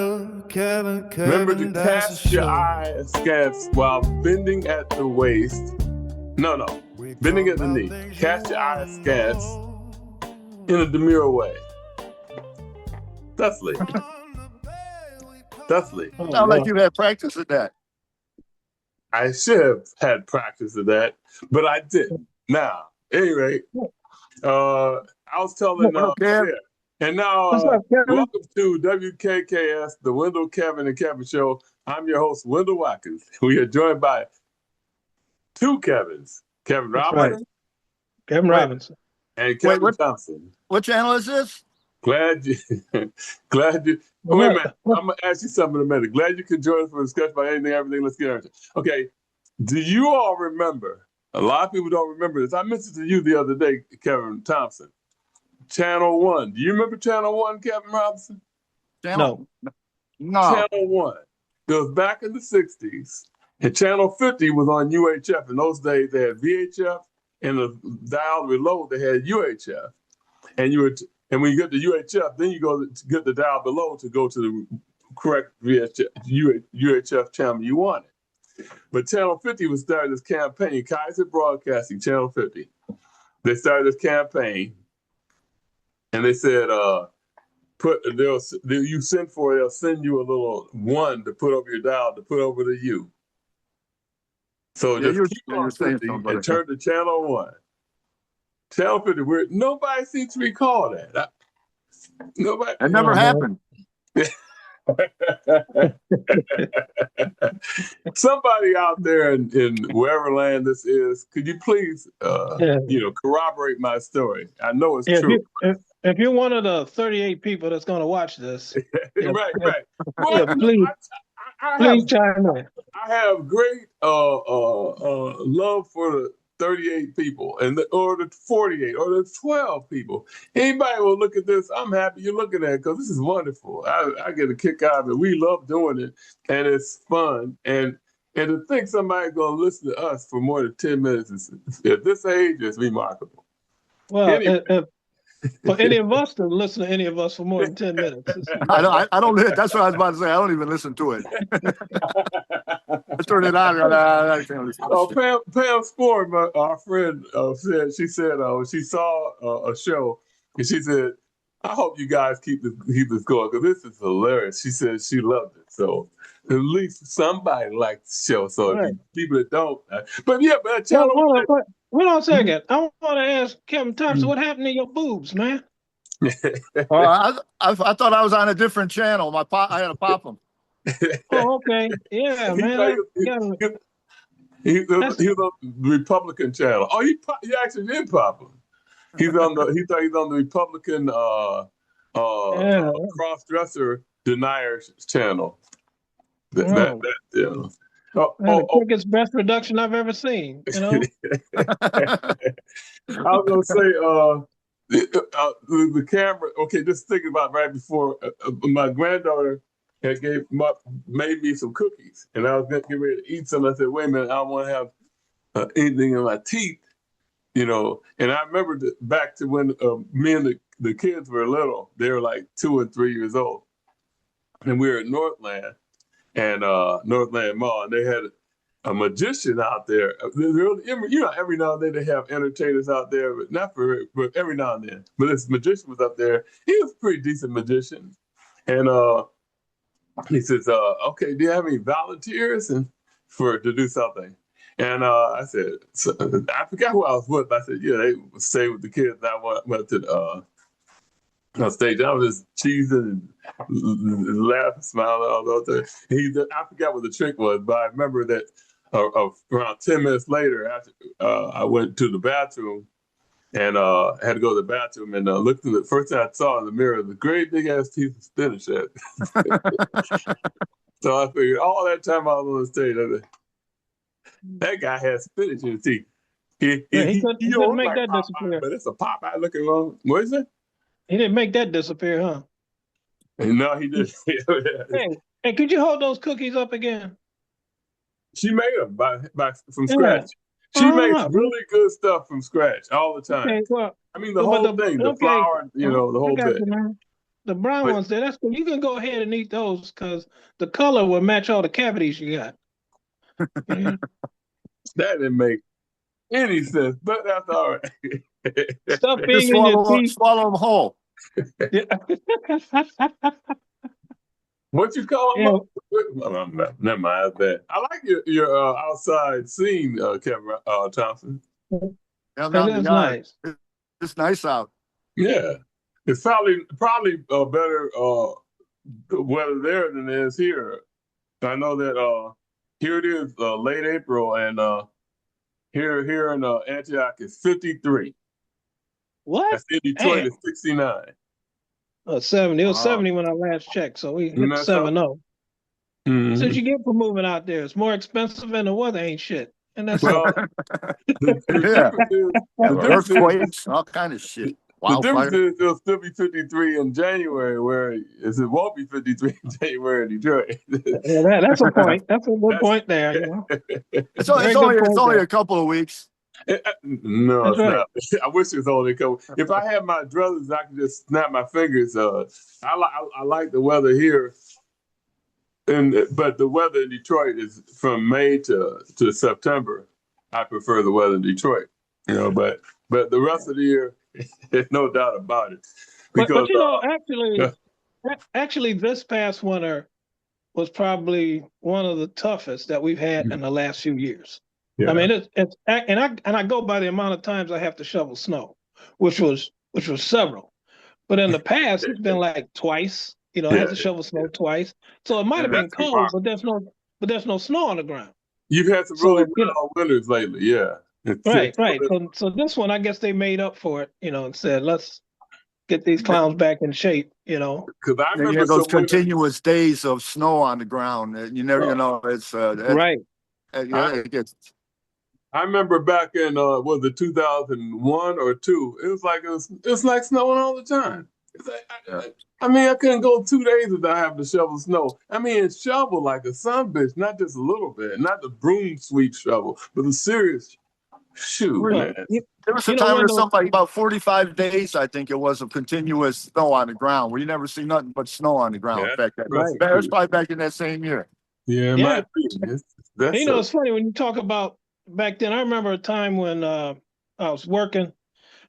Remember to cast your eye askance while bending at the waist. No, bending at the knee. Cast your eye askance in a demure way. Thusly. Sound like you had practice at that. I should have had practice of that, but I didn't. Now, anyway, I was telling and now welcome to WKKS, the Wendell, Kevin, and Kevin Show. I'm your host, Wendell Watkins. We are joined by two Kevins, Kevin Robinson, Kevin Robinson, and Kevin Thompson. What channel is this? Glad you. Wait a minute. I'm gonna ask you something in a minute. Glad you could join us for a discussion about anything, everything. Let's get into it. Okay. Do you all remember? A lot of people don't remember this. I mentioned to you the other day, Kevin Thompson. Channel 1. Do you remember Channel 1, Kevin Robinson? No. Channel 1. It was back in the 60s. And Channel 50 was on UHF. In those days, they had VHF, and the dial below, they had UHF. And when you get to UHF, then you go to get the dial below to go to the correct UHF channel you wanted. But Channel 50 was starting this campaign, Kaiser Broadcasting, Channel 50. They started this campaign, and they said, they'll send you a little 1 to put over your dial, to put over the U. So just keep on 50 and turn to Channel 1. Channel 50, where nobody seems to recall that. It never happened. Somebody out there in wherever land this is, could you please, corroborate my story? I know it's true. If you're one of the 38 people that's going to watch this, right. Well, please chime in. I have great love for the 38 people, or the 48, or the 12 people. Anybody will look at this, I'm happy you're looking at it, because this is wonderful. I get a kick out of it. We love doing it, and it's fun. And to think somebody's going to listen to us for more than 10 minutes at this age is remarkable. Well, for any of us to listen to any of us for more than 10 minutes. I don't. That's what I was about to say. I don't even listen to it. I turn it on. I can't listen to it. Pam Spore, our friend, said she saw a show, and she said, "I hope you guys keep this going, because this is hilarious." She said she loved it. So at least somebody liked the show. So right. People that don't, but Channel. Hold on a second. I want to ask Kevin Thompson, what happened to your boobs, man? I thought I was on a different channel. I had to pop them. Oh, okay. Yeah, man. He was on the Republican channel. Oh, he actually did pop him. He thought he's on the Republican cross-dresser denier channel. The quickest, best production I've ever seen. You know. I was gonna say the camera. Okay, just thinking about right before my granddaughter had made me some cookies, and I was getting ready to eat some. I said, "Wait a minute, I don't want to have anything in my teeth," And I remember back to when me and the kids were little. They were like 2 and 3 years old, and we were at Northland. And Northland Mall, and they had a magician out there. Every now and then they have entertainers out there, but but every now and then. But this magician was up there. He was a pretty decent magician, and he says, "Okay, do you have any volunteers to do something?" And I said, I forgot who I was with. But I said, "Yeah, they would stay with the kids." And I went to the stage. I was just cheesing and laughing, smiling, all those things. I forgot what the trick was, but I remember that around 10 minutes later, after I went to the bathroom and had to go to the bathroom and looked at the first thing I saw in the mirror, the great big ass teeth of spinach. So I figured all that time I was on the stage, that guy has spinach in his teeth. He couldn't make like that Popeye, disappear. but it's a Popeye looking one. What is it? He didn't make that disappear, huh? No, he didn't. Hey, could you hold those cookies up again? She made them from scratch. She makes really good stuff from scratch all the time. Okay, well, I mean, the whole thing, the flour, the whole bit. The brown ones there, that's cool. You can go ahead and eat those because the color will match all the cavities you got. Yeah. That didn't make any sense, but that's all right. Stuff Just being in your teeth. swallow them whole. Yeah. What you call Yeah. them? Never mind that. I like your outside scene, Kevin Thompson. Yeah, That is nice. It's nice out. Yeah, it's probably better weather there than it is here. I know that here it is late April, and here in Antioch it's 53. What? That's in Detroit it's 69. 70. It was 70 when I last checked, so we hit 7-0. Mm-hmm. Since you get for moving out there, it's more expensive and the weather ain't shit. And that's earthquakes, all kind of shit. The difference is it'll still be 53 in January, where it won't be 53 in January in Detroit. Yeah, that's a point. That's a good point there. You know? It's only a couple of weeks. No, that's it's right. Not. I wish it was only a couple. If I had my druthers, I could just snap my fingers. I like the weather here, but the weather in Detroit is from May to September. I prefer the weather in Detroit, but the rest of the year, there's no doubt about it. Because, but actually, this past winter was probably one of the toughest that we've had in the last few years. Yeah. I mean, I go by the amount of times I have to shovel snow, which was several. But in the past, it's been like twice. I had to shovel snow twice. So it might have been cold, but there's no snow on the ground. You've had some really mild winters lately, yeah. Right. So this one, I guess they made up for it, and said, let's get these clowns back in shape, Because I remember those continuous days of snow on the ground. It's right. It gets. I remember back in was it 2001 or 2? It was like snowing all the time. It's like, I couldn't go 2 days without having to shovel snow. Shovel like a sumbitch, not just a little bit, not the broom sweep shovel, but the serious shoot. Man. There was a time, something like about 45 days, I think it was, of continuous snow on the ground, where you never see nothing but snow on the ground. Yeah, It was probably back in that same year. Yeah. It's funny when you talk about back then. I remember a time when I was working.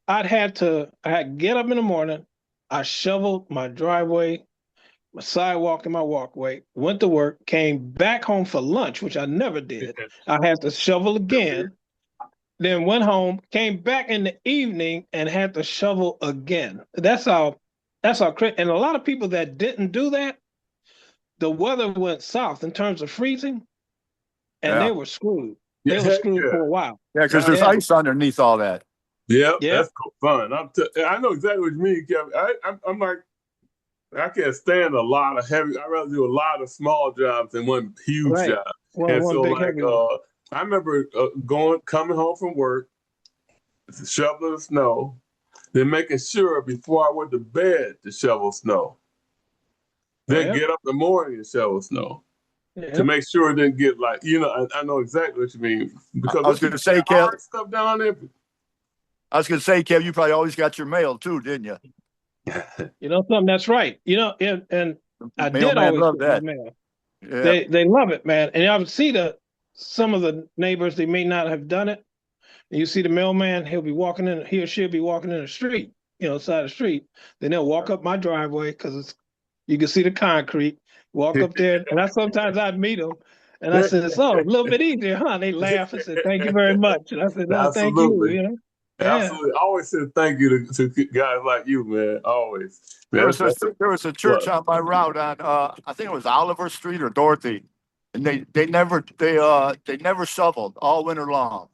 I had to get up in the morning. I shoveled my driveway, my sidewalk, and my walkway. Went to work. Came back home for lunch, which I never did. I had to shovel again. Then went home. Came back in the evening and had to shovel again. That's how. And a lot of people that didn't do that, the weather went south in terms of freezing, and they were screwed. They were screwed for a while. Yeah, because there's ice underneath all that. Yeah, that's fun. I know exactly what you mean, Kevin. I'm like, I can't stand a lot of heavy. I'd rather do a lot of small jobs than one huge job. I remember coming home from work, shoveling the snow, then making sure before I went to bed to shovel snow. Then get up in the morning and shovel snow. To make sure it didn't get like, I know exactly what you mean. Because I was going to say, Kev, stuff down there. I was going to say, Kev, you probably always got your mail too, didn't you? Something, that's right. And I did always love that. Mail. Yeah. They love it, man. And I would see some of the neighbors, they may not have done it. And you see the mailman, he or she'll be walking in the street, side of the street. Then they'll walk up my driveway because you can see the concrete. Walk up there, and sometimes I'd meet them, and I said, "So a little bit easier, huh?" They laugh and said, "Thank you very much." And I said, "No, thank you." Absolutely. I always said thank you to guys like you, man. Always. Man, there was a church on my route on I think it was Oliver Street or Dorothy, and they never shoveled all winter long.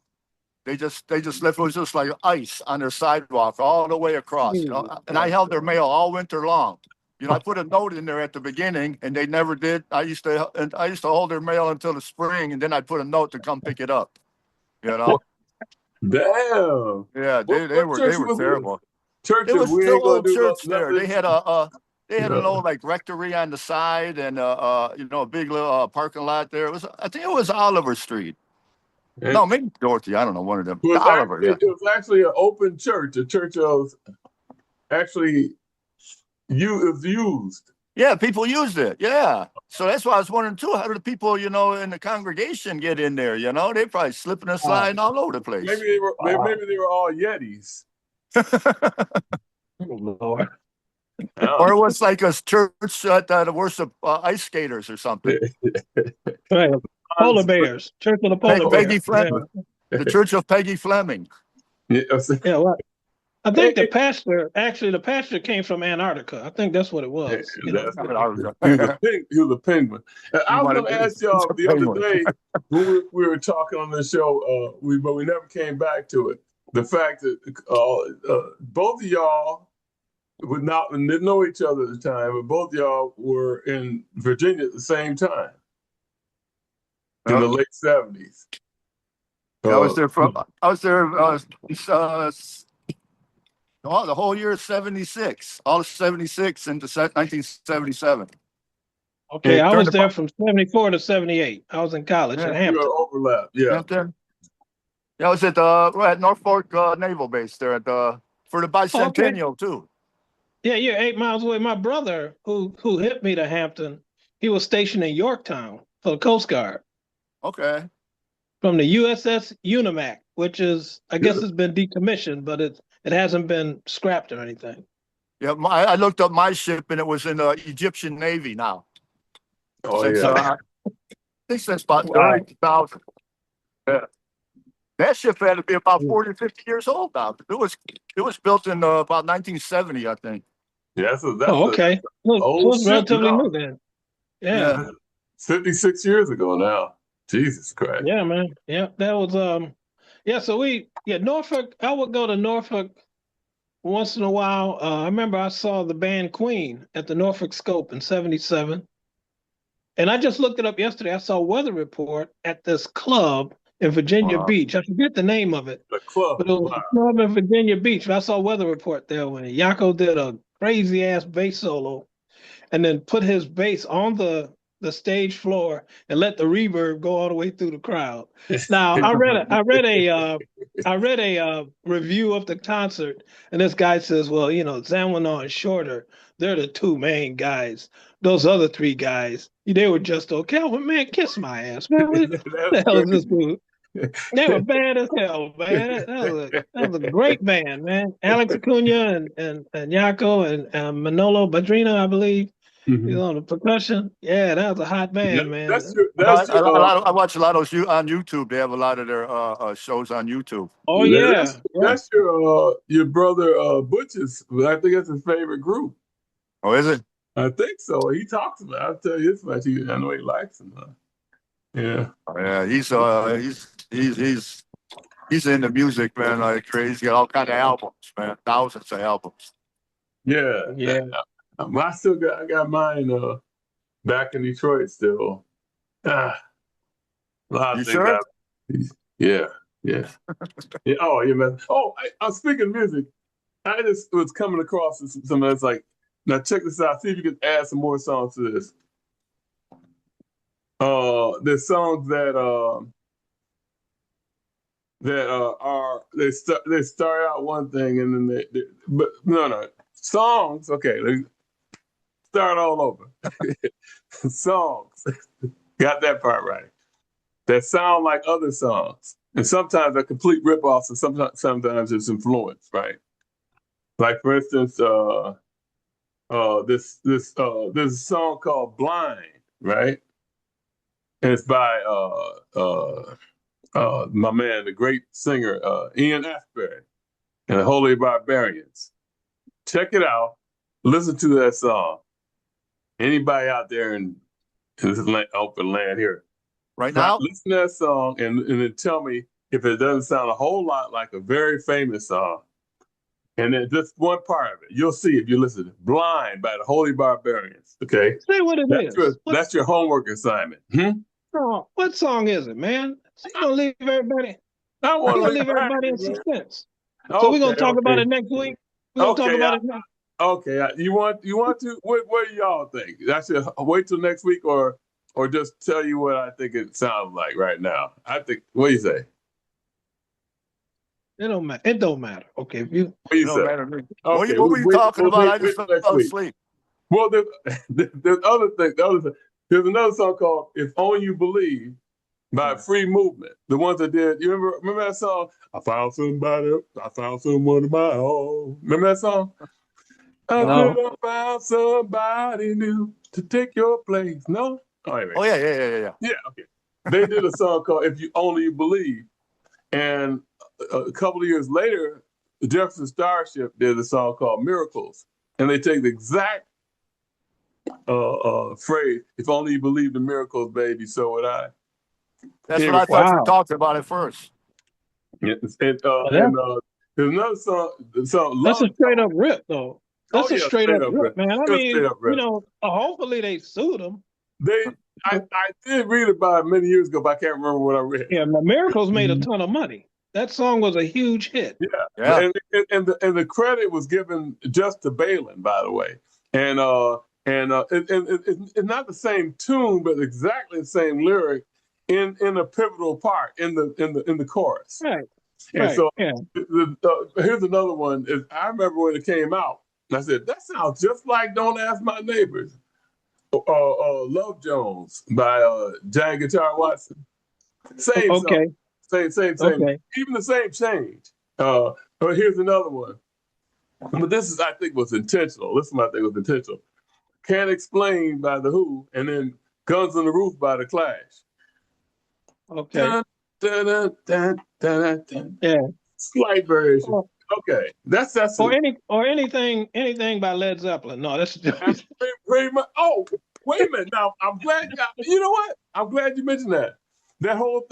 They just left. It was just like ice on their sidewalk all the way across. And I held their mail all winter long. I put a note in there at the beginning, and they never did. I used to hold their mail until the spring, and then I'd put a note to come pick it up. Damn. Yeah, they were terrible. It was the old church there. They had an old like rectory on the side, and a big little parking lot there. I think it was Oliver Street. No, maybe Dorothy. I don't know, one of them. It was actually an open church. A church of actually. You it was used. Yeah, people used it. Yeah. So that's why I was wondering too. How do the people, in the congregation get in there? They probably slipping and sliding all over the place. Maybe they were all Yetis. Oh, Lord. Or it was like a church that worship ice skaters or something. Right. Polar bears. Church of the Polar Peggy Bears. Fleming. Yeah. The Church of Peggy Fleming. Yeah, well, I think the pastor came from Antarctica. I think that's what it was. He was a penguin. I was going to ask y'all the other day when we were talking on the show, but we never came back to it. The fact that both of y'all didn't know each other at the time, but both of y'all were in Virginia at the same time in the late 70s. I was there the whole year of 76, all of 76 into 1977. Okay, I was there from 74 to 78. I was in college at Hampton. Overlap, yeah. Hampton. Yeah, I was at Norfolk Naval Base there for the bicentennial too. Yeah, you're 8 miles away. My brother, who hit me to Hampton, he was stationed in Yorktown for the Coast Guard. Okay. From the USS Unimac, which is, I guess it's been decommissioned, but it hasn't been scrapped or anything. Yeah, I looked up my ship and it was in the Egyptian Navy now. I think since about 30,000. Yeah. That ship had to be about 40 or 50 years old now. It was built in about 1970, I think. Yeah, that's okay. It was relatively new then. Yeah. 56 years ago now. Jesus Christ. Yeah, man. Yeah, that was so Norfolk, I would go to Norfolk once in a while. I remember I saw the band Queen at the Norfolk Scope in 77. And I just looked it up yesterday. I saw a weather report at this club in Virginia Beach. I forget the name of it. The club. But it was a club in Virginia Beach. I saw a weather report there when Yako did a crazy ass bass solo and then put his bass on the stage floor and let the reverb go all the way through the crowd. Now I read a review of the concert, and this guy says, well, Zamwana and Shorter, they're the two main guys. Those other three guys, they were just okay. I went, man, kiss my ass, man. What the hell is this dude? They were bad as hell, man. That was a great band, man. Alex Acuna and Yako and Manolo Badrina, I believe. Mm-hmm. He's on the percussion. Yeah, that was a hot band, man. I watch a lot of those on YouTube. They have a lot of their shows on YouTube. Oh yeah, that's your brother Butch's. I think that's his favorite group. Oh, is it? I think so. He talks about it. I'll tell you this much. I know he likes them. Yeah. Oh, yeah, he's into music, man, like crazy. He's got all kind of albums, man, thousands of albums. Yeah. I got mine back in Detroit still. A lot of you things. Sure? Yeah. Oh, yeah, man. Oh, I was speaking of music. I just was coming across something that's like, now check this out. See if you can add some more songs to this. There's songs that they start out one thing and then songs. Okay, start all over. Songs, got that part right. That sound like other songs, and sometimes they're complete rip-offs, and sometimes it's influence, right? Like for instance, there's a song called "Blind," right? And it's by my man, the great singer Ian Astbury and the Holy Barbarians. Check it out. Listen to that song. Anybody out there in this open land here, right now, listen to that song and then tell me if it doesn't sound a whole lot like a very famous song. And then just one part of it, you'll see if you listen. "Blind" by the Holy Barbarians. Okay, say what it is. That's your homework assignment. Oh, what song is it, man? You gonna leave everybody? I want to leave everybody in suspense. So we're gonna talk about it next week. We're gonna talk about it next. Okay, you want to? What do y'all think? I should wait till next week, or just tell you what I think it sounds like right now. I think. What do you say? It don't matter. It don't matter. Okay, if you. What you It don't say? matter to me. Okay, What were you talking about? I just wait fell next week. asleep. Well, there's other thing. There's another song called "If Only You Believe" by Free Movement. The ones that did. You remember that song? I found somebody. I found someone of my own. Remember that song? I No. could have found somebody new to take your place. No? Oh, anyway. Oh yeah. Yeah, okay. They did a song called If You Only Believe. And a couple of years later, the Jefferson Starship did a song called Miracles. And they take the exact phrase, if only you believed in miracles, baby, so would I. That's what I thought you were talking about at first. Yeah, and there's another song, That's Love a straight up rip, though. That's a straight up rip, man. I mean, hopefully they sued them. I did read about it many years ago, but I can't remember what I read. Yeah, Miracles made a ton of money. That song was a huge hit. Yeah. And the credit was given just to Balin, by the way. And it's not the same tune, but exactly the same lyric in a pivotal part in the chorus. Right. And so here's another one. I remember when it came out, and I said, that sounds just like Don't Ask My Neighbors. Love Jones by Jan Guitar Watson. Same song. Same. Okay. Even the same change. But here's another one. But this I think was intentional. This one I think was intentional. Can't Explain by The Who, and then Guns on the Roof by The Clash. Okay. Dun, dun, dun. Yeah. Slight variation. Okay. That's or anything by Led Zeppelin. No, that's pretty much. Oh, wait a minute. Now I'm glad. You know what? I'm glad you mentioned that. That whole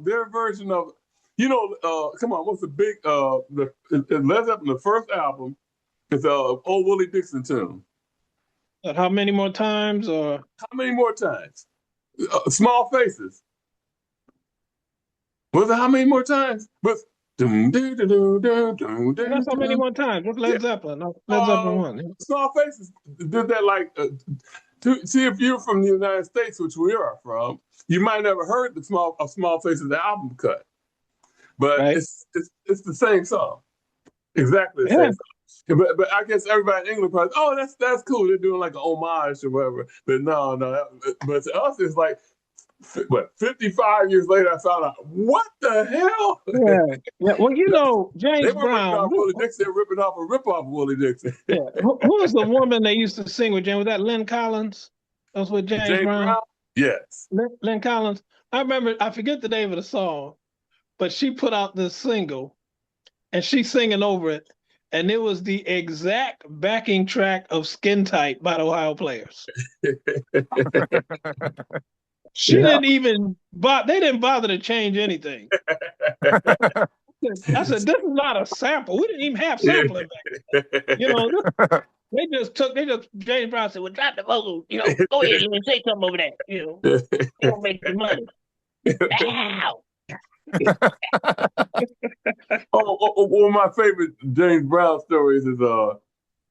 their version of, come on, what's the big the Led Zeppelin, the first album is Old Willie Dixon tune. How many more times? Or how many more times? Small Faces. Was it how many more times? But that's how many more times. What's Led Zeppelin? No, Led Zeppelin one. Small Faces did that like. See, if you're from the United States, which we are from, you might never heard the Small Faces album cut, but it's the same song, exactly the same song. But I guess everybody in England probably, oh, that's cool. They're doing like an homage or whatever. But no. But to us, it's like, 55 years later, I found out, what the hell? Yeah. Well, James Brown. They're ripping off a rip-off of Willie Dixon. Yeah. Who was the woman they used to sing with James? Was that Lynn Collins? That was with James Brown? Yes. Lynn Collins. I remember, I forget the name of the song, but she put out this single, and she's singing over it, and it was the exact backing track of Skin Tight by the Ohio Players. She didn't even, they didn't bother to change anything. I said, this is not a sample. We didn't even have sampling back then. James Brown said, well, drop the vocal, go ahead and say something over there. They don't make the money. Ow. One of my favorite James Brown stories is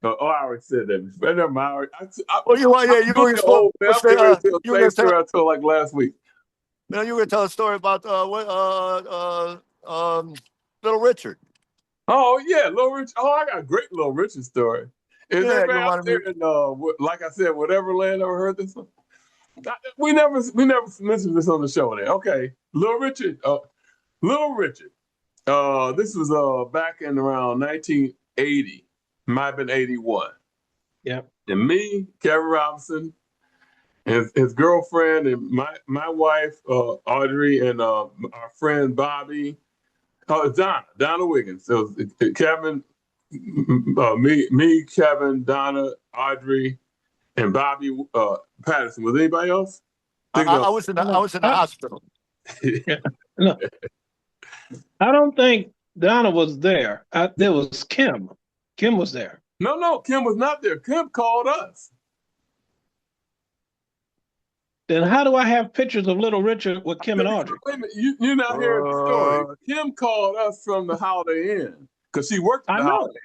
I already said that. Never mind. You were going to tell like last week. No, you were going to tell a story about Little Richard. Oh yeah, Little Richard. Oh, I got a great Little Richard story. Is that out there in like I said, whatever land ever heard this one? We never mentioned this on the show there. Okay, Little Richard. This was back in around 1980. Might have been 81. Yeah. And me, Kevin Robinson, his girlfriend, and my wife, Audrey, and our friend Bobby, Donna Wiggins. So Kevin, me, Kevin, Donna, Audrey, and Bobby Patterson. Was anybody else? I was in the hospital. No, I don't think Donna was there. There was Kim. Kim was there. No, Kim was not there. Kim called us. Then how do I have pictures of Little Richard with Kim and Audrey? Wait a minute, you're not hearing the story. Kim called us from the Holiday Inn because she worked at the Holiday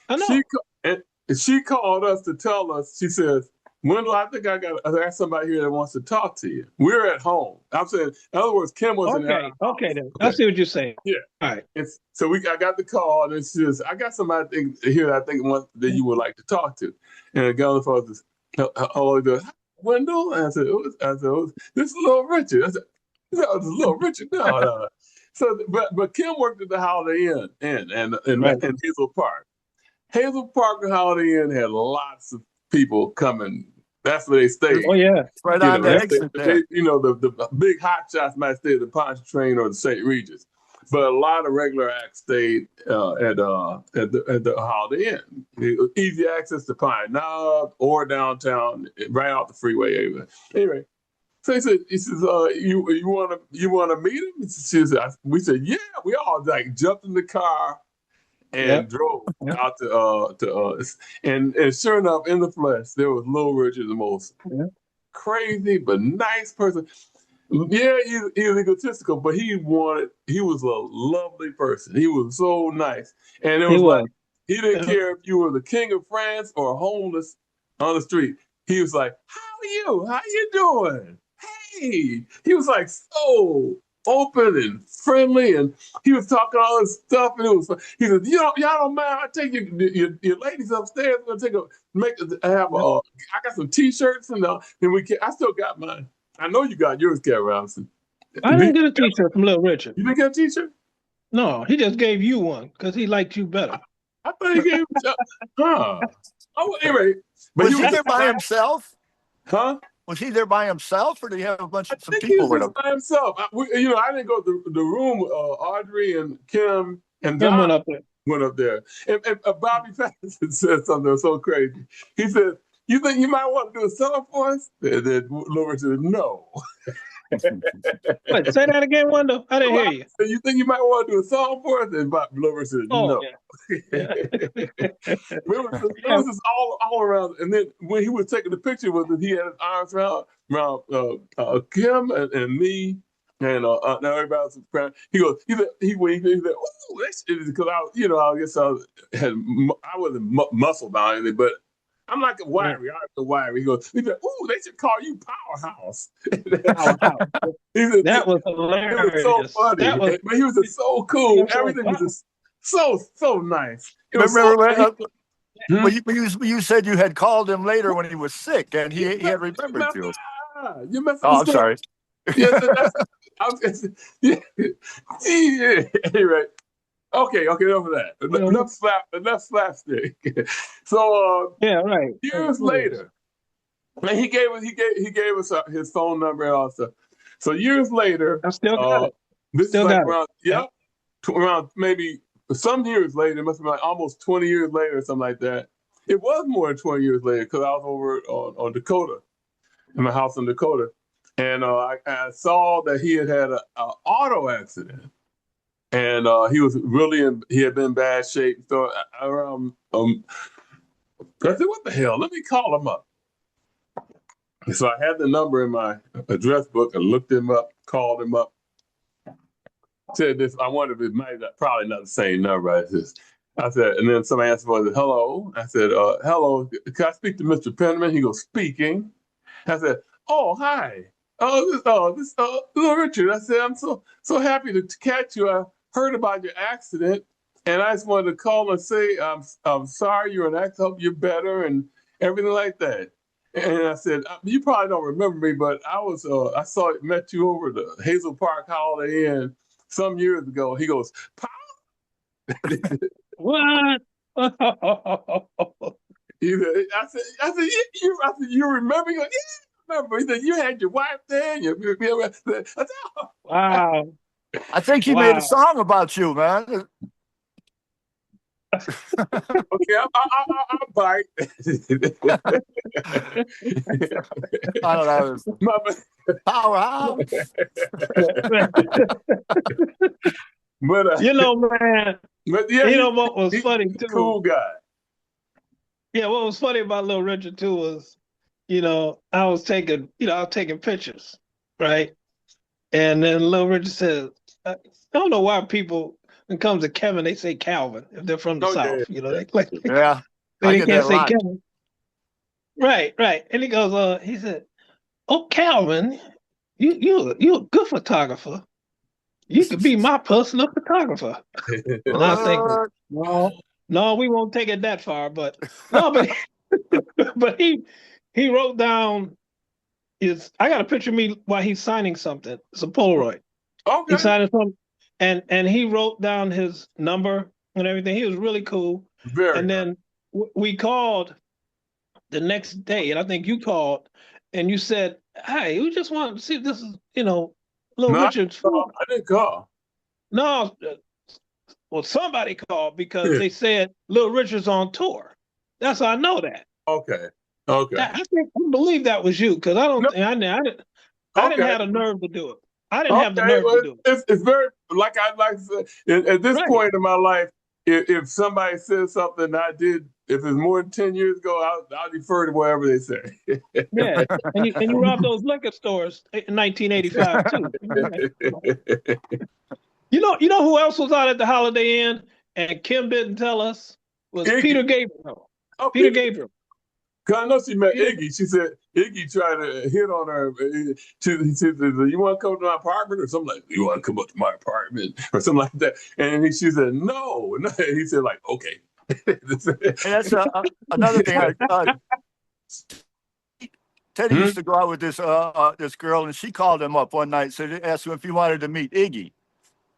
Inn. I know. She called us to tell us, she says, Wendell, I think I got somebody here that wants to talk to you. We're at home. I'm saying, in other words, Kim wasn't Okay, there. okay then. I see what you're saying. Yeah. All right. So I got the call, and it's just, I got somebody here that I think that you would like to talk to. And the guy on the phone says, hello, Wendell? And I said, this is Little Richard. I said, this is Little Richard. No. So, but Kim worked at the Holiday Inn in Hazel Park. Hazel Park and Holiday Inn had lots of people coming. That's where they stayed. Oh yeah, right on the exit there. The big hot shots might stay at the Pontchartrain or the St. Regis, but a lot of regular acts stayed at the Holiday Inn. Easy access to Pine Knob or downtown, right off the freeway area. Anyway, so he says, you want to meet him? We said, yeah. We all like jumped in the car and drove out to and sure enough, in the flesh, there was Little Richard, the most crazy but nice person. Yeah, he was egotistical, but he was a lovely person. He was so nice. And it was he didn't care if you were the king of France or homeless on the street. He was like, how are you? How you doing? Hey, he was like so open and friendly, and he was talking all this stuff, and it was. He said, y'all don't mind? I take your ladies upstairs. We're gonna I got some T-shirts and I still got mine. I know you got yours, Kevin Robinson. I didn't get a T-shirt from Little Richard. You didn't get a T-shirt? No, he just gave you one because he liked you better. I thought he gave. Oh, anyway, but was he there by himself? Huh? Was he there by himself, or did he have a bunch of some people with him? I think he was with by himself. I didn't go to the room. Audrey and Kim and Kim Don went up there. And Bobby Patterson said something that was so crazy. He said, "You think you might want to do a song for us?" And then Laura said, "No." Wait, say that again, Wendell. I didn't hear you. So you think you might want to do a song for us? And Laura said, "No." Yeah. It was just all around. And then when he was taking the picture with us, he had his arms around Kim and me. And now everybody was surprised. He said, "Oh, that's because I wasn't muscle bound anything, but I'm like a wiry. I'm a wiry." He said, "Oh, they should call you Powerhouse." He said, that was hilarious. It was so funny. But he was just so cool. Everything was just so nice. You said you had called him later when he was sick, and he had remembered you. You messed up. Oh, I'm sorry. Anyway, okay, enough of that. Enough slapstick. So right. Years later, and he gave us his phone number and all that stuff. So years later, I still got it. This still is like around maybe some years later. It must have been like almost 20 years later or something like that. It was more than 20 years later because I was over on Dakota, in my house in Dakota. And I saw that he had an auto accident, and he had been in bad shape. So I said, "What the hell? Let me call him up." So I had the number in my address book and looked him up, called him up, said this. I wonder if it probably not the same number. I said, and then somebody answered, I said, "Hello." I said, "Hello, can I speak to Mr. Penniman?" He goes, "Speaking." I said, "Oh, hi. This Little Richard." I said, "I'm so happy to catch you. I heard about your accident, and I just wanted to call and say I'm sorry you're in an accident. Hope you're better and everything like that." And I said, "You probably don't remember me, but I met you over the Hazel Park Holiday Inn some years ago." He goes, "What?" I said, "You remember?" He goes, "Yeah. Remember, he said, you had your wife there. I said, "Oh." Wow. I think he made a song about you, man. Okay, I'll bite. I don't know. Powerhouse. But man. But yeah, what was funny too? Cool guy. Yeah, what was funny about Little Richard too was, I was taking pictures, right? And then Little Richard said, I don't know why people, when it comes to Kevin, they say Calvin if they're from the South. Yeah, they can't say Kevin. Right, right. And he goes, he said, "Oh, Calvin, you a good photographer. You could be my personal photographer." And I think, What? no, we won't take it that far. But no, but but he wrote down his. I got a picture of me while he's signing something. It's a Polaroid. He Okay. signed something, and he wrote down his number and everything. He was really cool. Very And nice. then we called the next day, and I think you called, and you said, "Hey, we just want to see if this is, Little No, Richard's." I didn't call. No, well, somebody called because Yeah. they said Little Richard's on tour. That's how I know that. Okay. Okay. I believe that was you because I don't. No, I didn't okay. have the nerve to do it. I didn't have the Okay. nerve to Well, do it. it's very, like I like to say, at this Right. point in my life, if somebody says something I did, if it's more than 10 years ago, I'll defer to whatever they say. Yeah, and you robbed those liquor stores in 1985 too. You know who else was out at the Holiday Inn and Kim didn't tell us was Iggy. Peter Gabriel. Oh, Peter Gabriel. Cause I know she met Peter, Iggy. She said Iggy tried to hit on her. He said, "You want to come to my apartment?" or something like, "You want to come up to my apartment?" or something like that. And she said, "No." And he said, "Like, okay." And that's another thing. Teddy used to go out with this girl, and she called him up one night, said, asked him if he wanted to meet Iggy.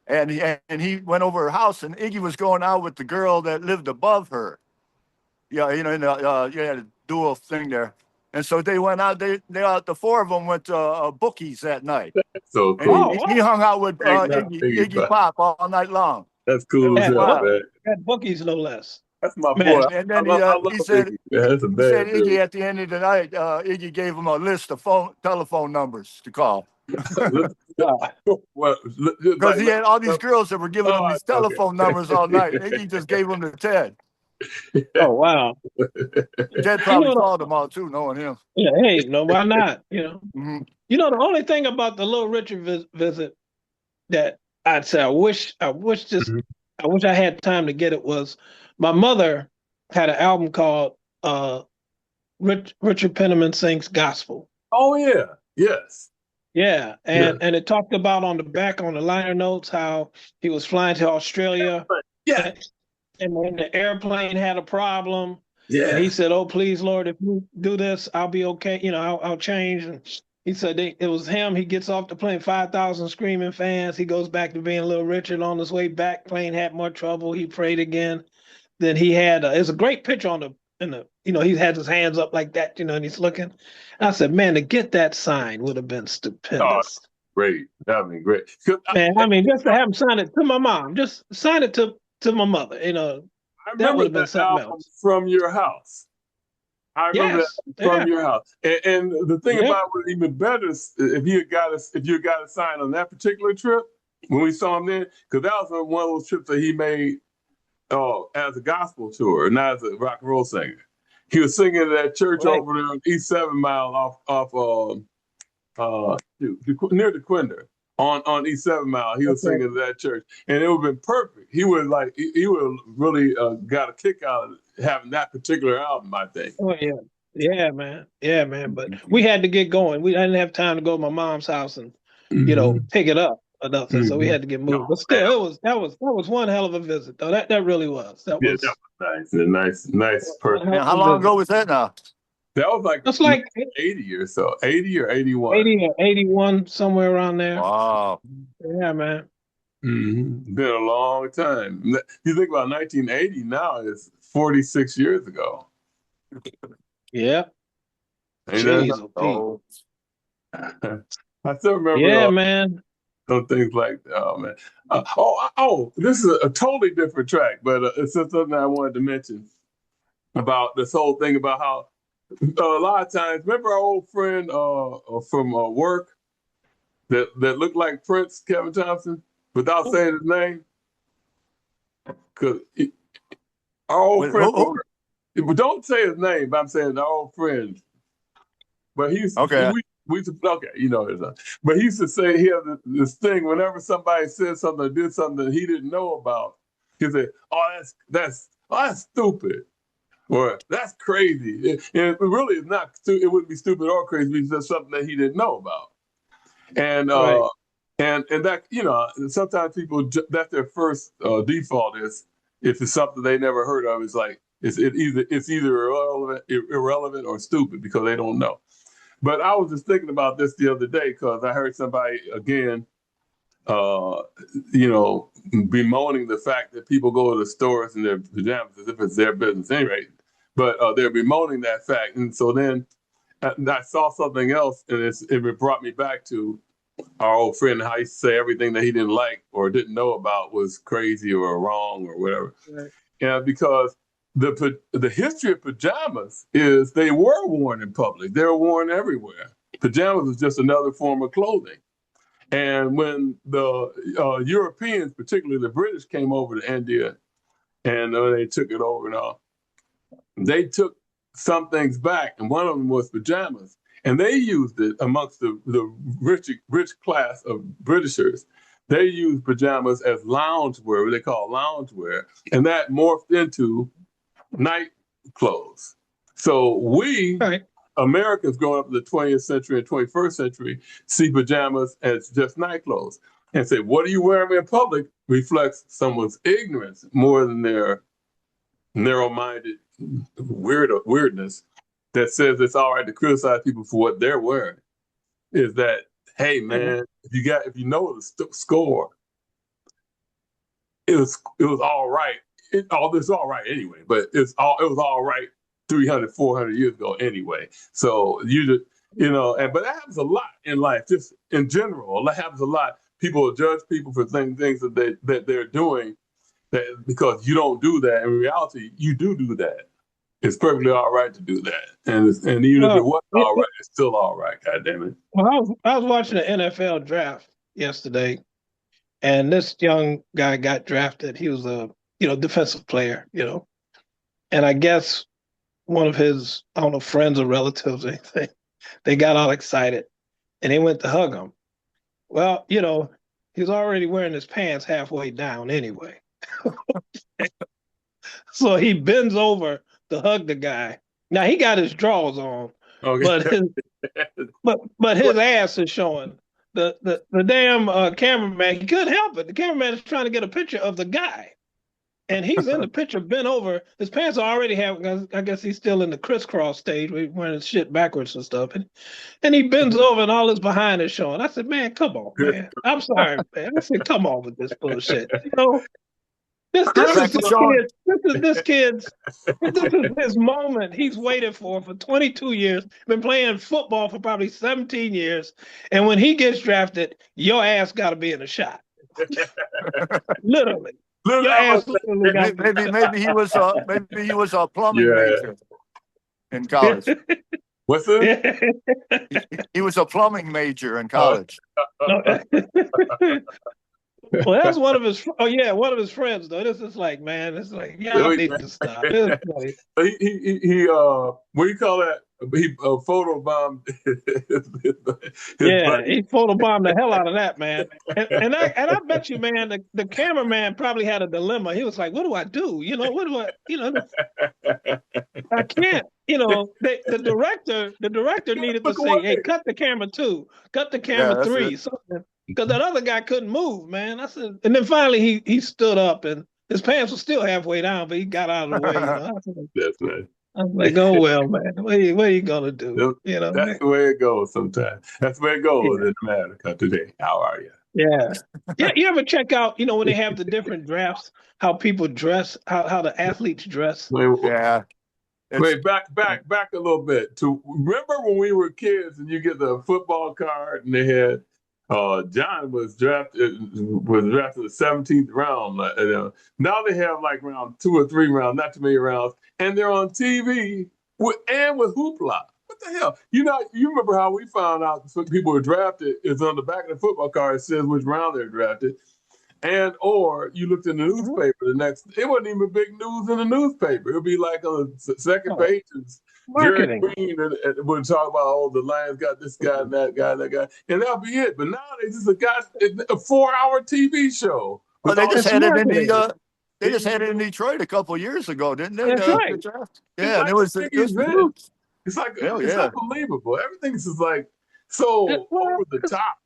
And he went over her house, and Iggy was going out with the girl that lived above her. Yeah, in the you had a dual thing there, and so they went out. The four of them went to Bookies that night, So and cool. he hung out with Iggy Pop all night long. That's It cool as was hell, wild. man. at Bookies, no less. That's my Man, boy. And I then love he said Iggy. Yeah, that's a he said bad Iggy dude. at the end of the night, Iggy gave him a list of telephone numbers to call. Well, Because he had all these girls that were giving him these okay. telephone numbers all night. Iggy just gave them to Ted. oh wow. Ted probably called them all too, knowing him. Yeah, hey, no, why not? Mm-hmm. The only thing about the Little Richard visit that I'd say I wish I had time to get it was my mother had an album called Richard Penniman Sings Gospel. Oh yeah, yes. Yeah, Yeah. and it talked about on the back on the liner notes how he was flying to Australia. Yeah. And when the airplane had a problem, Yeah. and he said, "Oh, please, Lord, if you do this, I'll be okay. I'll change." And he said it was him. He gets off the plane, 5,000 screaming fans. He goes back to being Little Richard. On his way back, plane had more trouble. He prayed again. Then he had it's a great picture he had his hands up like that, and he's looking. And I said, man, to get that sign would have been stupendous. Oh, great. That would be great. Man, I mean, just to have him sign it to my mom, just sign it to my mother, I that remember would have been that something album else. From Your House. I remember Yes, that From yeah. Your House. And the thing Yeah. about it, even better, if you got a sign on that particular trip when we saw him then, because that was one of those trips that he made as a gospel tour, not as a rock and roll singer. He was singing at that church over there on East 7 Mile near the Quinder on East 7 Mile. He was singing at that church, and it would have been perfect. He would he would really got a kick out of having that particular album, I think. Oh yeah, man. But we had to get going. I didn't have time to go to my mom's house and pick it up or nothing. So we had to get moving. But still, that was one hell of a visit, though. That really was. That was nice. A nice person. Man, how long ago was that now? That was like 80 or so, 80 or 81. 80 or 81, somewhere around there. Wow. Yeah, man. Mm-hmm. Been a long time. You think about 1980 now, it's 46 years ago. Yeah. Jeez, I still remember. Yeah, man. Some things like, oh man. This is a totally different track, but it's something I wanted to mention about this whole thing about how a lot of times, remember our old friend from work that looked like Prince, Kevin Thompson, without saying his name? Because our old friend, don't say his name, but I'm saying our old friend. But he's okay. You know his name. But he used to say he had this thing whenever somebody said something or did something that he didn't know about. He said, "Oh, that's stupid." Well, that's crazy. It really is not. It wouldn't be stupid or crazy. It's just something that he didn't know about. And Right. and that, you know, sometimes people, that's their first default is, if it's something they never heard of, it's like it's either irrelevant or stupid because they don't know. But I was just thinking about this the other day because I heard somebody again, you know, bemoaning the fact that people go to the stores in their pajamas as if it's their business anyway. But they're bemoaning that fact, and so then I saw something else, and it brought me back to our old friend, how he used to say everything that he didn't like or didn't know about was crazy or wrong or whatever. Right. Yeah, because the history of pajamas is they were worn in public. They were worn everywhere. Pajamas was just another form of clothing. And when the Europeans, particularly the British, came over to India and they took it over and all, they took some things back, and one of them was pajamas. And they used it amongst the rich class of Britishers. They used pajamas as loungewear, what they call loungewear, and that morphed into night clothes. So we, Right. Americans growing up in the 20th century and 21st century, see pajamas as just night clothes and say, what are you wearing in public reflects someone's ignorance more than their narrow-minded weirdness that says it's all right to criticize people for what they're wearing. Is that, hey man, if you know the score, it was all right. It's all right anyway, but it was all right 300, 400 years ago anyway. So you know, but that happens a lot in life, just in general. That happens a lot. People judge people for things that they're doing, that because you don't do that. In reality, you do that. It's perfectly all right to do that, and even if it wasn't all right, it's still all right. God damn it! Well, I was watching the NFL draft yesterday, and this young guy got drafted. He was a defensive player, and I guess one of his, I don't know, friends or relatives or anything, they got all excited and they went to hug him. Well, he's already wearing his pants halfway down anyway. So he bends over to hug the guy. Now he got his drawers on, okay, but his ass is showing. The damn cameraman, he couldn't help it. The cameraman is trying to get a picture of the guy. And he's in the picture bent over. His pants are already have, I guess he's still in the crisscross stage, wearing his shit backwards and stuff. And he bends over and all his behind is showing. I said, man, come on, man. I'm sorry, man. I said, come on with this bullshit. This is his moment he's waited for 22 years, been playing football for probably 17 years. And when he gets drafted, your ass got to be in a shot. Literally. Maybe he was a plumbing major in college. What's it? He was a plumbing major in college. Well, that's one of his friends though. This is like, man, it's like, I need to stop. He what do you call that? He photobombed. He photobombed the hell out of that, man. And I bet you, man, the cameraman probably had a dilemma. He was like, what do I do? What do I, I can't. The director needed to say, hey, cut the camera 2, cut the camera 3, something. Because that other guy couldn't move, man. I said, and then finally he stood up and his pants were still halfway down, but he got out of the way. That's right. I was like, oh well, man. What are you gonna do? That's the way it goes sometimes. That's the way it goes in America today. How are you? Yeah. You ever check out, when they have the different drafts, how people dress, how the athletes dress? Yeah. Wait, back a little bit. To remember when we were kids and you get the football card and they had John was drafted the 17th round. Now they have like around 2 or 3 rounds, not too many rounds, and they're on TV with hoopla. What the hell? You remember how we found out people were drafted is on the back of the football card. It says which round they're drafted. And or you looked in the newspaper it wasn't even big news in the newspaper. It would be like on the second page. Jerry Green would talk about, the Lions got this guy and that guy, and that'll be it. But now they just got a 4-hour TV show. Well, they just had it in they just had it in Detroit a couple of years ago, didn't they? That's right. Yeah, like it was huge. It's like it's unbelievable. Everything's just like so over the top.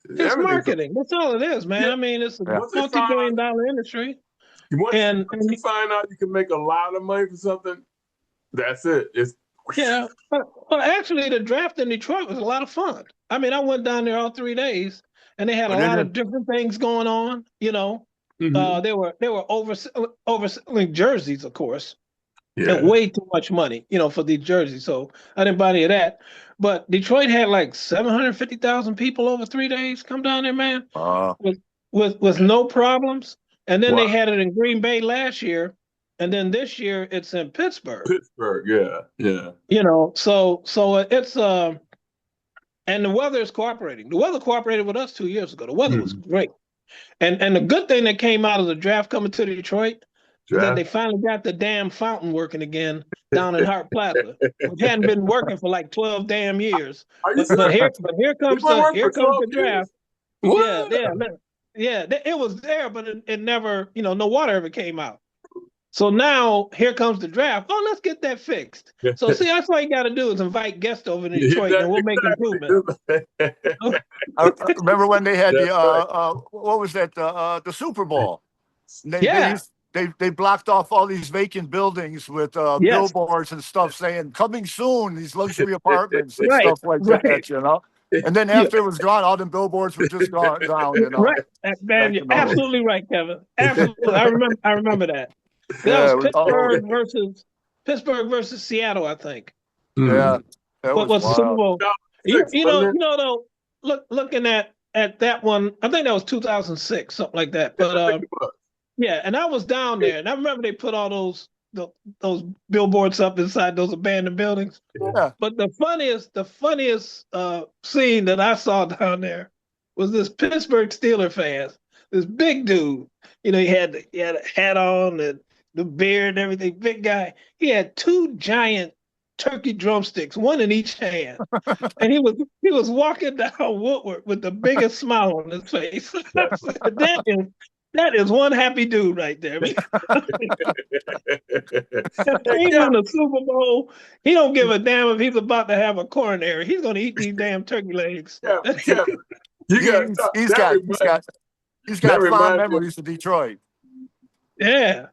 It's marketing. That's all it is, man. I mean, it's a multi-billion-dollar industry. Once you find out you can make a lot of money for something, that's it. Well, actually, the draft in Detroit was a lot of fun. I mean, I went down there all 3 days, and they had a lot of different things going on. You know, they were overselling jerseys, of course, and way too much money, for these jerseys. So I didn't buy any of that. But Detroit had like 750,000 people over 3 days come down there, man, with no problems. And then they had it in Green Bay last year. And then this year it's in Pittsburgh. Yeah. So it's and the weather is cooperating. The weather cooperated with us 2 years ago. The weather was great. And the good thing that came out of the draft coming to Detroit is that they finally got the damn fountain working again down in Hart Plaza. It hadn't been working for like 12 damn years. But here comes the draft. What? Yeah, it was there, but it never, no water ever came out. So now here comes the draft. Oh, let's get that fixed. So see, that's all you got to do is invite guests over to Detroit, and we'll make improvements. I remember when they had what was that? The Super Bowl. They blocked off all these vacant buildings with billboards and stuff saying "coming soon." These luxury apartments and stuff like that, And then after it was gone, all the billboards were just gone down. Right, man, you're absolutely right, Kevin. Absolutely, I remember that. That was Pittsburgh versus Seattle, I think. Yeah, what was Super Bowl? Though, looking at that one, I think that was 2006, something like that. But and I was down there, and I remember they put all those billboards up inside those abandoned buildings. Yeah. But the funniest scene that I saw down there was this Pittsburgh Steelers fan, this big dude. He had a hat on and the beard and everything, big guy. He had 2 giant turkey drumsticks, one in each hand, and he was walking down Woodward with the biggest smile on his face. That is one happy dude right there. He's in the Super Bowl. He don't give a damn if he's about to have a coronary. He's going to eat these damn turkey legs. He's got fond memories of Detroit. Yeah.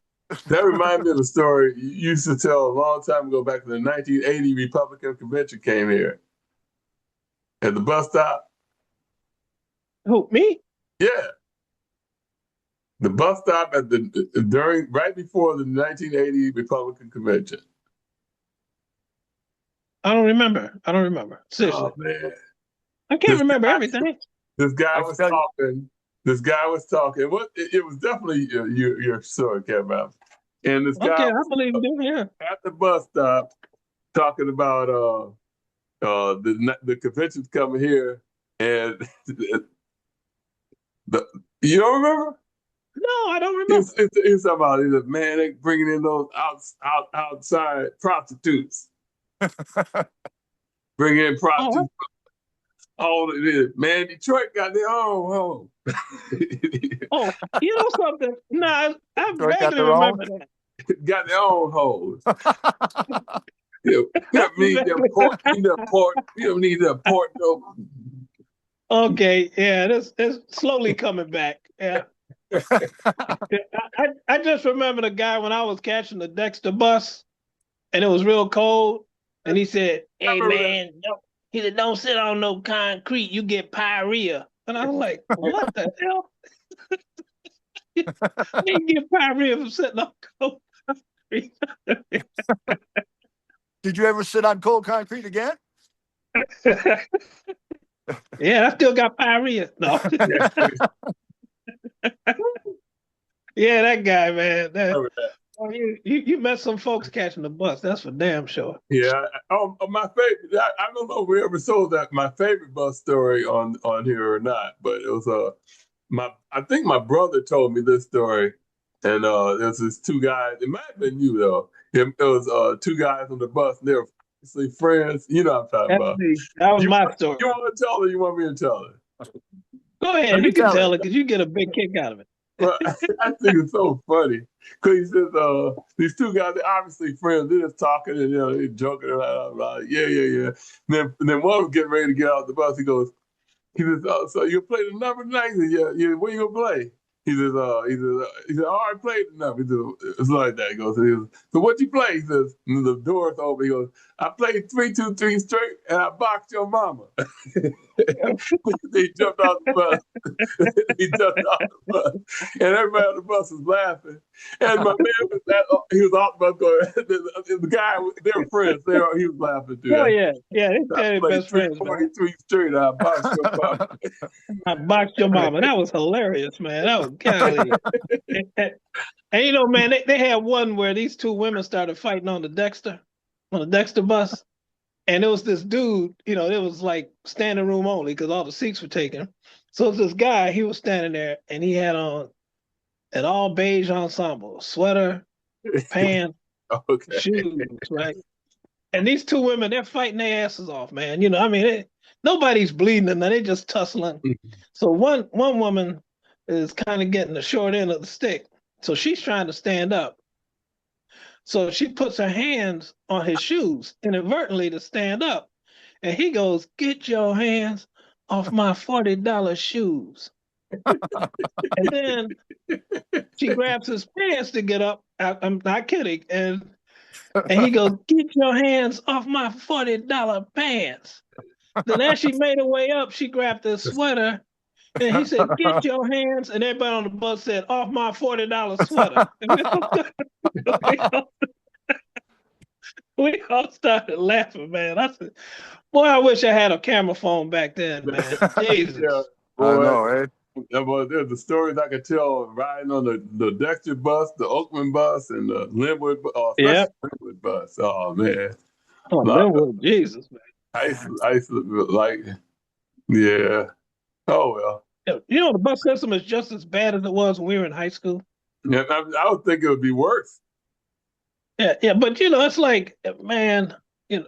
That reminds me of a story you used to tell a long time ago, back when the 1980 Republican convention came here. At the bus stop. Who, me? Yeah. The bus stop right before the 1980 Republican convention. I don't remember. Seriously. Oh, man. I can't remember everything. This guy was talking. Well, it was definitely your story, Kevin. And this guy I believe you. At the bus stop talking about the convention's coming here, and you don't remember? No, I don't remember. It's about man, they bringing in those outside prostitutes. Bringing in prostitutes. Oh, it is. Man, Detroit got their own home. Oh, you know something? Nah, I vaguely remember that. Got their own hoes. You don't need them port. You don't need them port. No. Okay, yeah, it's slowly coming back. Yeah. I just remember the guy when I was catching the Dexter bus, and it was real cold, and he said, "Hey man, don't sit on no concrete. You get pyorrhea." And I was like, "What the hell?" You get pyorrhea from sitting on cold concrete. Did you ever sit on cold concrete again? Yeah, I still got pyorrhea. No. Yeah, that guy, man. You met some folks catching the bus. That's for damn sure. Yeah. My favorite. I don't know if we ever told that my favorite bus story on here or not, but it was I think my brother told me this story, and there was this 2 guys. It might have been you though. It was 2 guys on the bus. And they were obviously friends. You know what I'm talking about. That was my story. You want to tell her? You want me to tell her? Go ahead. You can tell it because you get a big kick out of it. Well, I think it's so funny because he says, these two guys, they're obviously friends. They're just talking and they're joking around. Yeah, yeah, yeah. And then one was getting ready to get out the bus. He says, so you play the number tonight? He says, yeah. Where you gonna play? He said, oh, I played the number. He says, it's like that. He goes, so what you play? He says, and the door's open. He goes, I played 3-2-3 straight, and I boxed your mama. He jumped out the bus. He jumped out the bus, and everybody on the bus was laughing. And my man he was off the bus going. The guy, they were friends. He was laughing too. Oh yeah, they're best friends, man. 43 straight, I boxed your mama. I boxed your mama. That was hilarious, man. That was golly. And you know, man, they had one where these two women started fighting on the Dexter bus. And it was this dude, you know, it was like standing room only because all the seats were taken. So it's this guy, he was standing there and he had on an all beige ensemble, sweater, pants, shoes, right? And these two women, they're fighting their asses off, man. You know, I mean, nobody's bleeding and they're just tussling. So one woman is kind of getting the short end of the stick. So she's trying to stand up. So she puts her hands on his shoes inadvertently to stand up. And he goes, get your hands off my $40 shoes. And then she grabs his pants to get up. I'm not kidding. And he goes, get your hands off my $40 pants. Then as she made her way up, she grabbed his sweater. And he said, get your hands. And everybody on the bus said, off my $40 sweater. We all started laughing, man. I said, boy, I wish I had a camera phone back then, man. Jesus. Yeah, boy. I know, right? Well, there's the stories I could tell riding on the Dexter bus, the Oakland bus, and the Linwood, Linwood bus. Oh, man. Oh, Linwood, Jesus, man. I used to like, yeah. Oh, well. You know, the bus system is just as bad as it was when we were in high school. Yeah, I would think it would be worse. Yeah, but you know, it's like, man, you know,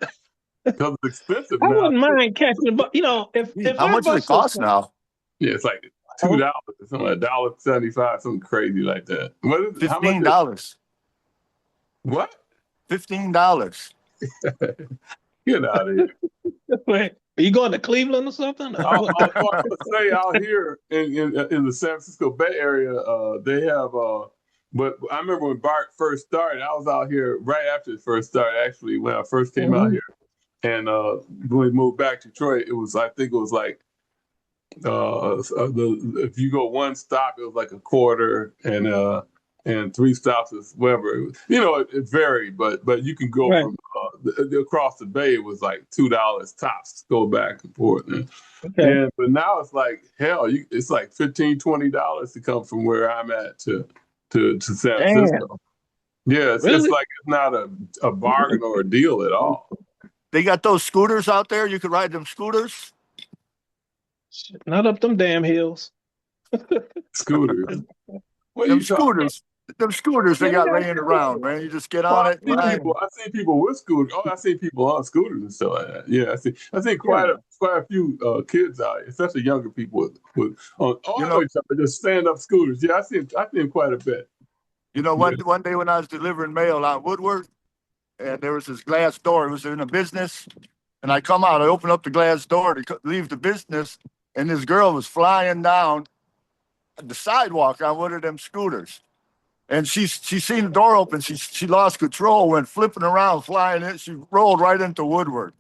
because it's expensive. I wouldn't mind catching, but you know, if how much does it cost now? Yeah, it's like $2, something like $1.75, something crazy like that. What is it? $15. What? $15. Get out of here. Wait, are you going to Cleveland or something? I was say out here in the San Francisco Bay Area, they have. But I remember when Bart first started, I was out here right after it first started. Actually, when I first came out here, and when we moved back to Detroit, I think it was like if you go one stop, it was like a quarter, and 3 stops is whatever. You know, it varied, but you can go from across the bay. It was like $2 tops, go back and forth. But now it's like hell. It's like $15-$20 to come from where I'm at to San Francisco. Yeah, it's like it's not a bargain or a deal at all. They got those scooters out there. You could ride them scooters. Not up them damn hills. Scooters. Them scooters they got laying around, man. You just get on it. I see people with scooters. Oh, I see people on scooters and stuff like that. Yeah, I see quite a few kids out here, especially younger people with just stand up scooters. Yeah, I see them quite a bit. You know, one day when I was delivering mail on Woodward, and there was this glass door. It was in a business, and I come out. I open up the glass door to leave the business, and this girl was flying down the sidewalk on one of them scooters. And she seen the door open. She lost control, went flipping around, flying in. She rolled right into Woodward.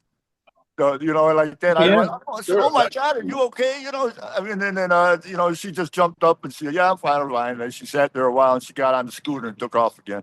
You know, like that. Yeah. I said, "Oh my God, are you okay?" You know, I mean, and then you know, she just jumped up and said, "Yeah, I'm fine, I'm fine." And she sat there a while, and she got on the scooter and took off again.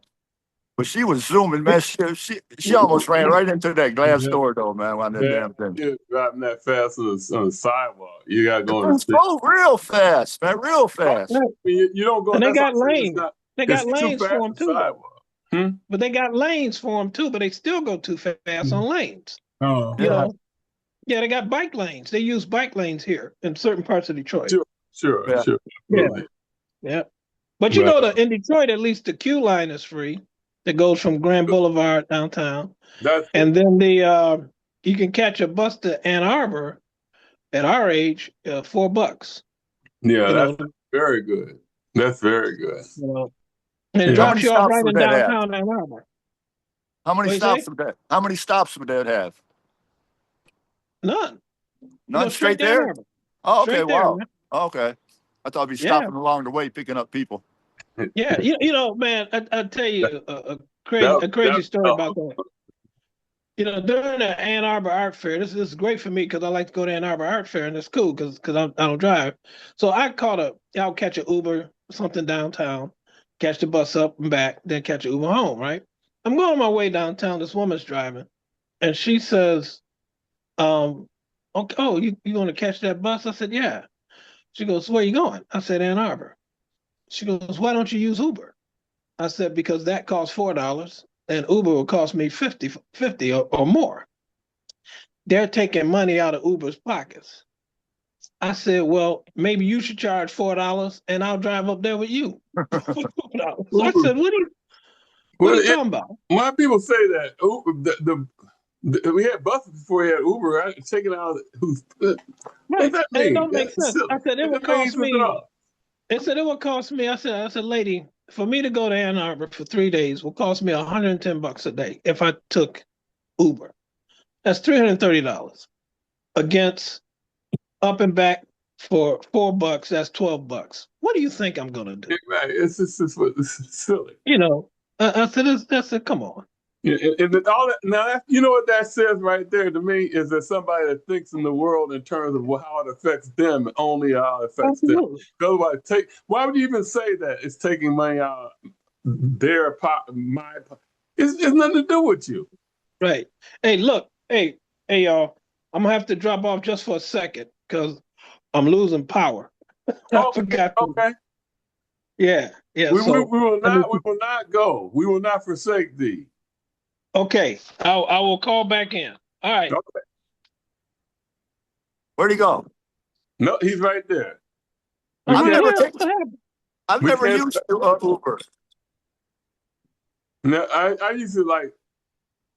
But she was zooming, man. She almost ran right into that glass door, though, man. On that damn thing. You're driving that fast on the sidewalk. You got going. Go real fast, man, real fast. You don't go. And they got lanes. They got lanes for them too. But they got lanes for them too. But they still go too fast on lanes. Oh, you know? Yeah, they got bike lanes. They use bike lanes here in certain parts of Detroit. Sure. Yeah. But you know, in Detroit, at least the Q line is free. That goes from Grand Boulevard downtown. And then you can catch a bus to Ann Arbor at our age, $4. Yeah, that's very good. That's very good. You know, and it Yeah. How drops many you off stops right would in that have? downtown Ann Arbor. How many What you stops say? would that? How many stops would that have? None. You go None straight straight to Ann there? Arbor. Oh, okay, Straight there, wow. man. Okay. I thought I'd be Yeah. stopping along the way picking up people. Yeah. You know, man, I tell you a That, crazy story that, about that. You know, during the Ann Arbor Art Fair, this is great for me because I like to go to Ann Arbor Art Fair, and it's cool because I don't drive. So I'll catch an Uber, something downtown, catch the bus up and back, then catch an Uber home. Right? I'm going on my way downtown. This woman's driving, and she says, okay, oh, you want to catch that bus?" I said, "Yeah." She goes, "Where you going?" I said, "Ann Arbor." She goes, "Why don't you use Uber?" I said, "Because that costs $4, and Uber will cost me 50 or more." They're taking money out of Uber's pockets. I said, "Well, maybe you should charge $4 and I'll drive up there with you." So I Uber. said, what are Well, you talking about? why people say that? We had buses before we had Uber. Right? Taking out who's Right. what's that And it mean? don't make That's sense. silly. I said, it It would doesn't mean cost anything at me, all. it said it would cost me, I said, lady, for me to go to Ann Arbor for 3 days will cost me $110 a day if I took Uber. That's $330 against up and back for $4, that's $12. What do you think I'm gonna do? Right. It's silly. You know, I said, I said, come on. Yeah, and then all that, now you know what that says right there to me is that somebody that thinks in the world in terms of how it affects them, only how it affects them. Absolutely. Otherwise, why would you even say that it's taking money out of their pocket, my pocket? It's nothing to do with you. Right. Hey, look, hey, y'all. I'm gonna have to drop off just for a second because I'm losing power. I Okay, forgot to. okay. Yeah, yeah. We So will let me. not go. We will not forsake thee. Okay, I will call back in. All right. Okay. Where'd he go? No, he's right there. We I'm I've right can't. never here. taken. What happened? I've We never can't. used Uber. No, I used it like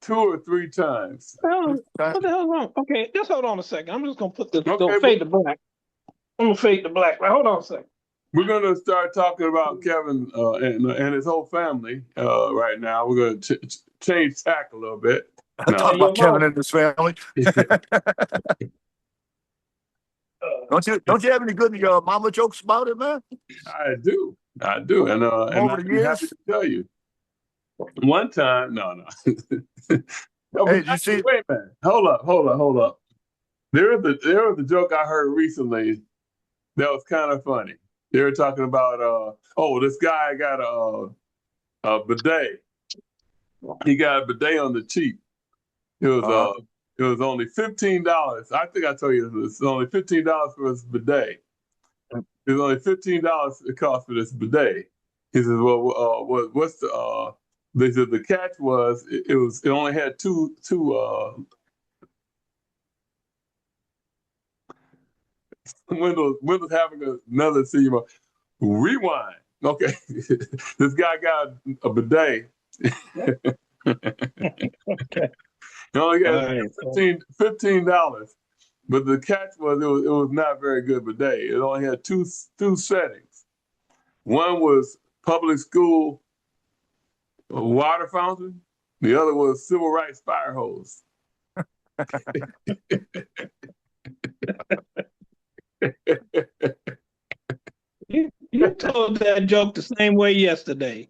2 or 3 times. What the hell's wrong? Okay, just hold on a second. I'm just gonna put the Okay, fade to black. I'm gonna fade to black. Right, hold on a second. we're going to start talking about Kevin and his whole family right now. We're going to change tack a little bit. No, Talk Hey, yo, about Kevin Mo. and his family. Don't you have any good mama jokes about it, man? I do, and Over the I'm happy years. to tell you. One time, no. No, Hey, but did you see? wait a minute. Hold up. There was a joke I heard recently that was kind of funny. They were talking about this guy got a bidet. He got a bidet on the cheap. It was it was only $15. I think I told you this. It's only $15 for his bidet. It was only $15 it cost for this bidet. He says, "Well, what's the?" They said the catch was it only had two. Wendell's having another CMO. Rewind. Okay, this guy got a bidet. Okay. He only got All right. $15, but the catch was it was not very good bidet. It only had two settings. One was public school water fountain. The other was civil rights fire hose. You told that joke the same way yesterday.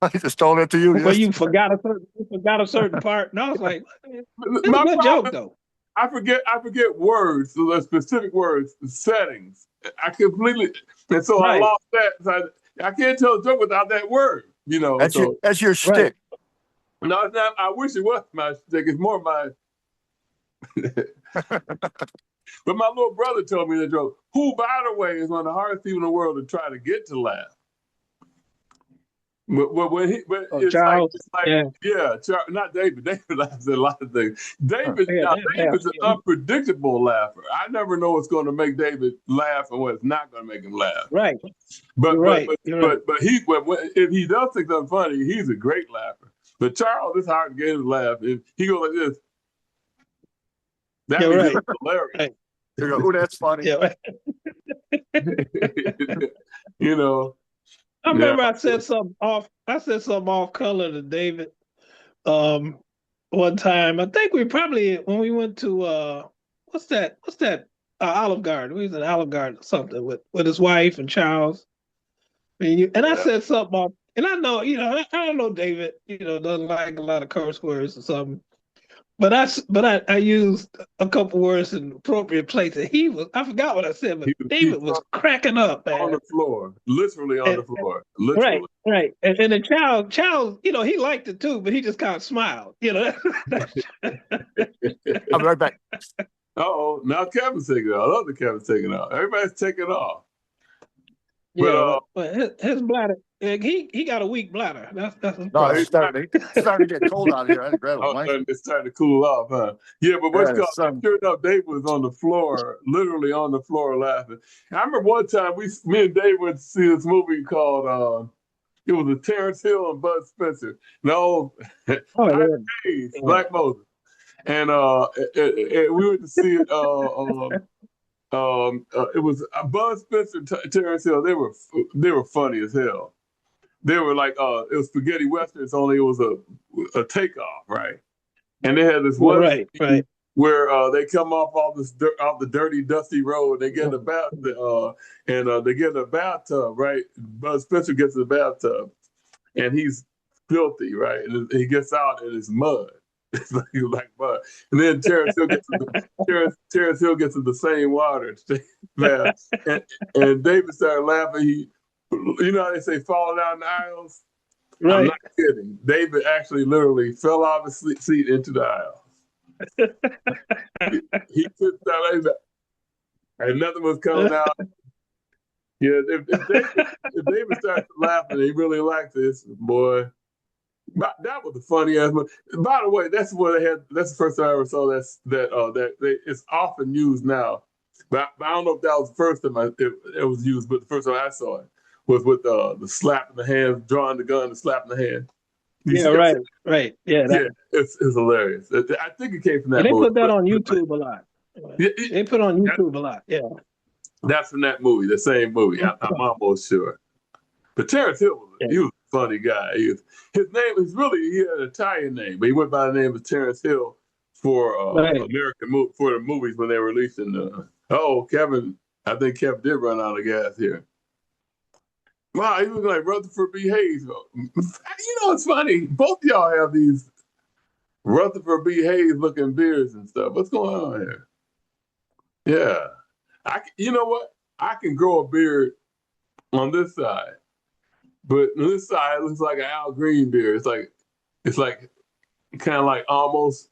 I just told it to you. Well, you forgot a certain part, and I was like, "It's a My good joke, problem, though." I forget words, the specific words, the settings. I completely, and so I Right, lost that. So I can't tell a joke without that word, you know. So That's your right. shtick. no, it's not. I wish it was my stick. It's more my. But my little brother told me that joke. Who, by the way, is one of the hardest people in the world to try to get to laugh. But Charles, yeah, not David. David laughs at a lot of things. yeah, David's an unpredictable laugher. I never know what's going to make David laugh and what's not going to make him laugh. right. But You're right. if he does think something funny, he's a great laugher. But Charles, it's hard to get him to laugh. If he goes like this, that You're means right. it's hilarious. Right. You go, oh, that's funny. Yeah, right. You know. I remember I said something off color to David one time. I think when we went to what's that Olive Garden. We was at Olive Garden or something with his wife and Charles. And I said something off, and I know, I know David, doesn't like a lot of curse words or something. But I used a couple words in appropriate places. I forgot what I said, but David was cracking up, man. On the floor, literally on the floor. Literally. Right. And the child, he liked it too, but he just kind of smiled, I'll be right back. Uh-oh, now Kevin's taking off. The other Kevin's taking off. Everybody's taking off. Yeah, but his bladder, he got a weak bladder. That's no, it's starting to get cold out here. I had to grab it. It's starting to cool off, huh? Yeah, but sure enough, Dave was on the floor, literally on the floor laughing. I remember one time me and Dave went to see this movie called it was a Terrence Hill and Bud Spencer. No, Black Moses. And we went to see it. It was Bud Spencer, Terrence Hill. They were funny as hell. They were like it was spaghetti westerns, only it was a takeoff, right? And they had this one right. where they come off the dirty, dusty road. They get in they get in a bathtub, right? Bud Spencer gets in the bathtub, and he's filthy, right? And he gets out and it's mud. It's like mud. And then Terrence Hill gets in the same water. And David started laughing. You know how they say fall down the aisles? Right. I'm not kidding. David actually literally fell off his seat into the aisle. he took that like that. And nothing was coming out. Yeah, if David starts laughing, he really liked this, boy. That was the funny ass one. By the way, that's the first time I ever saw that it's often used now. But I don't know if that was the first time it was used, but the first time I saw it was with the slap in the hand, drawing the gun and slapping the hand. Right. Yeah, it's hilarious. I think it came from that movie. They put that on YouTube a lot. They put on YouTube a lot, yeah. That's from that movie, the same movie. I'm almost sure. But Terrence Hill, he was a funny guy. His name is he had an Italian name, but he went by the name of Terrence Hill for for the movies when they were releasing. Kevin, I think Kevin did run out of gas here. Wow, he was like Rutherford B. Hayes. It's funny. Both of y'all have these Rutherford B. Hayes looking beards and stuff. What's going on here? Yeah. You know what? I can grow a beard on this side. But on this side, it looks like an Al Green beard. It's like kind of like almost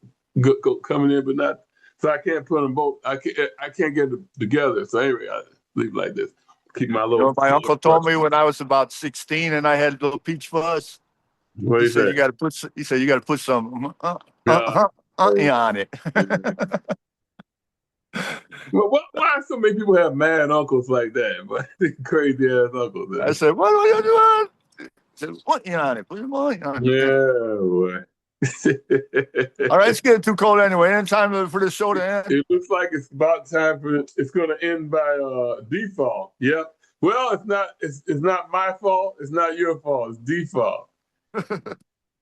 coming in, but not. So I can't put them both. I can't get them together. So anyway, I leave it like this. Keep my little. My uncle told me when I was about 16 and I had little peach fuzz. What he said? You got to put some on it. Well, why so many people have mad uncles like that? But crazy ass uncles. I said, "What are you doing?" He said, "What on it? Put some money on it." Yeah, boy. All right, it's getting too cold anyway. Ain't time for this show to end. It looks like it's about time it's going to end by default. Yep. Well, it's not. It's not my fault. It's not your fault. It's default.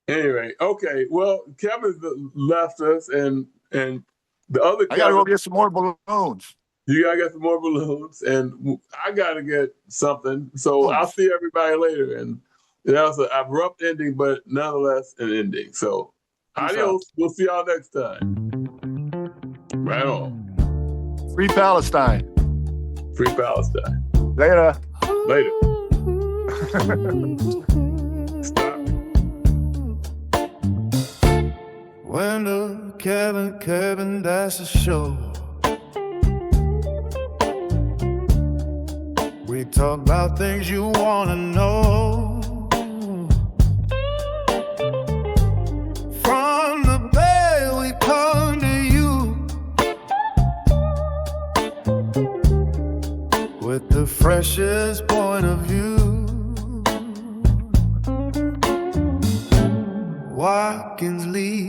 Anyway, okay. Well, Kevin left us, and the other. I gotta go get some more balloons. You gotta get some more balloons, and I gotta get something. So I'll see everybody later. And that was an abrupt ending, but nonetheless an ending. So adios. We'll see y'all next time. Right on. Free Palestine. Free Palestine. Later. Stop. Wendell, Kevin, that's a show. We talk about things you wanna know. From the bay we come to you with the freshest point of view. Watkins Lee